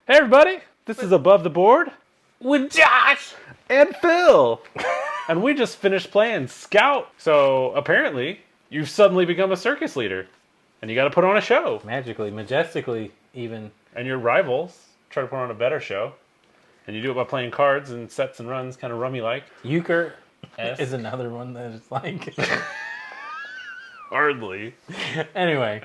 Hey everybody, this is Above the Board With Josh! and Phil. And we just finished playing Scout. So apparently, you've suddenly become a circus leader. And you got to put on a show. Magically, majestically, even. And your rivals try to put on a better show. And you do it by playing cards and sets and runs, kind of rummy-like. Euchre Yes. is another one that is like. Hardly. Anyway.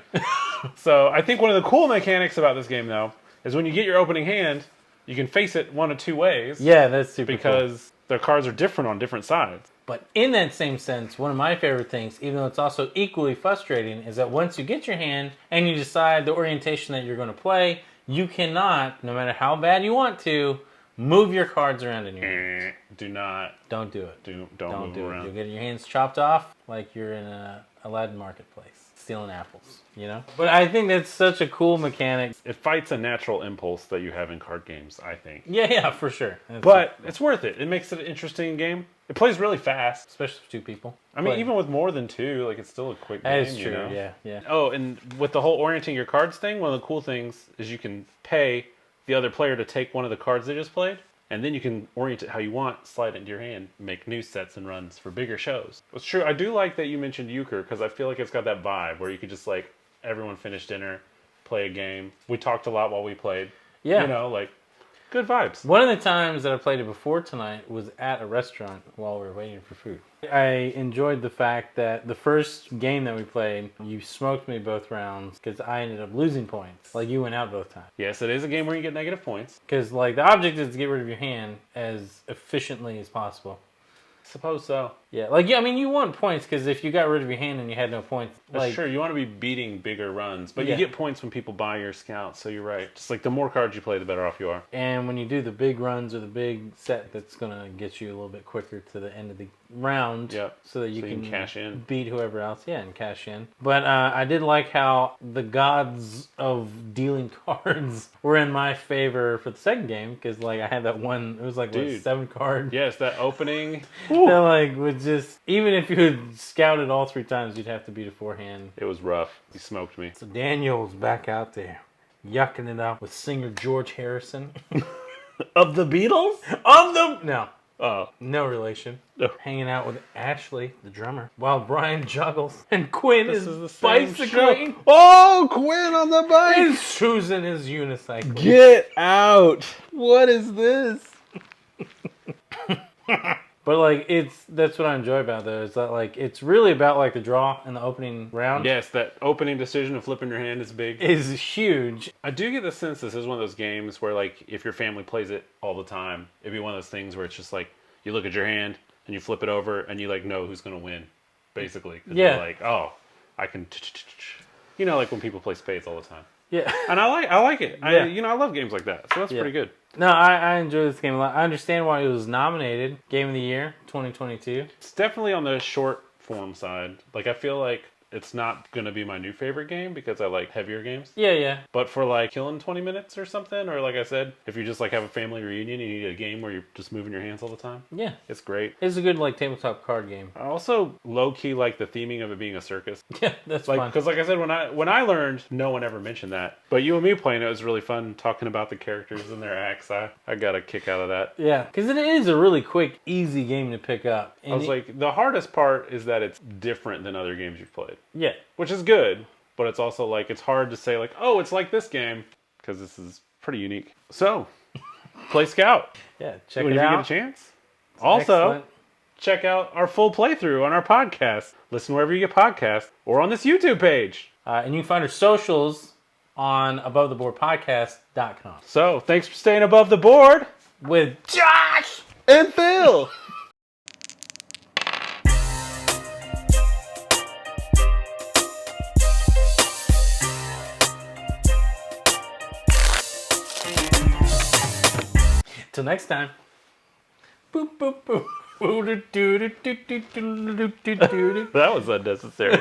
So I think one of the cool mechanics about this game, though, is when you get your opening hand, you can face it one of two ways. Yeah, that's super cool. Because the cards are different on different sides. But in that same sense, one of my favorite things, even though it's also equally frustrating, is that once you get your hand and you decide the orientation that you're going to play, you cannot, no matter how bad you want to, move your cards around in your hand. Do not. Don't do it. Don't move do around. it. You'll get your hands chopped off like you're in a Aladdin marketplace, stealing apples, you know? But I think that's such a cool mechanic. It fights a natural impulse that you have in card games, I think. Yeah, for sure. But it's worth it. It makes it an interesting game. It plays really fast. Especially for two people. I mean, even with more than two, like it's still a quick game. That is true, you know? yeah. Oh, and with the whole orienting your cards thing, one of the cool things is you can pay the other player to take one of the cards they just played, and then you can orient it how you want, slide it into your hand, make new sets and runs for bigger shows. It's true. I do like that you mentioned Euchre, because I feel like it's got that vibe where you could just like, everyone finish dinner, play a game. We talked a lot while we played. Yeah. You know, like, good vibes. One of the times that I played it before tonight was at a restaurant while we were waiting for food. I enjoyed the fact that the first game that we played, you smoked me both rounds because I ended up losing points. Like, you went out both times. Yes, it is a game where you get negative points. Because, like, the object is to get rid of your hand as efficiently as possible. Suppose so. Yeah, like, yeah, I mean, you want points because if you got rid of your hand and you had no points, like, Sure, you want to be beating bigger runs, but Yeah. you get points when people buy your scout, so you're right. Just like the more cards you play, the better off you are. and when you do the big runs or the big set, that's gonna get you a little bit quicker to the end of the round, Yep. so that you So you can can cash in. beat whoever else, and cash in. But I did like how the gods of dealing cards were in my favor for the second game because, like, I had that one. It was like what, Dude. 7 card. Yes, that opening. That, like, would just, even if you had scouted all 3 times, you'd have to beat a forehand. It was rough. He smoked me. So Daniel's back out there, yucking it up with singer George Harrison. Of the Beatles? No, no relation. No. Hanging out with Ashley, the drummer, while Brian juggles and Quinn This is is the same bicycling. show. Oh, Quinn on the bike! And Susan is unicycling. Get out! What is this? But, like, that's what I enjoy about though, is that, like, it's really about, like, the draw in the opening round. Yes, that opening decision of flipping your hand is big. Is huge. I do get the sense this is one of those games where, like, if your family plays it all the time, it'd be one of those things where it's just like, you look at your hand and you flip it over and you, like, know who's going to win, basically. 'Cause Yeah. you're like, oh, I can... You know, like when people play spades all the time. Yeah. And I like it. Yeah. I love games like that. So that's Yeah. pretty good. No, I enjoy this game a lot. I understand why it was nominated Game of the Year 2022. It's definitely on the short form side. Like, I feel like it's not going to be my new favorite game because I like heavier games. Yeah. But for, like, killing 20 minutes or something, or like I said, if you just, like, have a family reunion and you need a game where you're just moving your hands all the time, Yeah. it's great. It's a good, like, tabletop card game. I also low-key like the theming of it being a circus. Yeah, that's Like, fun. because like I said, when I learned, no one ever mentioned that. But you and me playing it was really fun, talking about the characters and their acts. I got a kick out of that. Yeah, because it is a really quick, easy game to pick up. I was like, the hardest part is that it's different than other games you've played. yeah. Which is good, but it's also like, it's hard to say like, oh, it's like this game, because this is pretty unique. So, play Scout. Yeah, check When it you out. get a chance. Also, Excellent. check out our full playthrough on our podcast. Listen wherever you get podcasts, or on this YouTube page. And you can find our socials on AboveTheBoardPodcast.com. So, thanks for staying above the board. With Josh! And Phil. Till next time. Boop, boop, boop. That was unnecessary.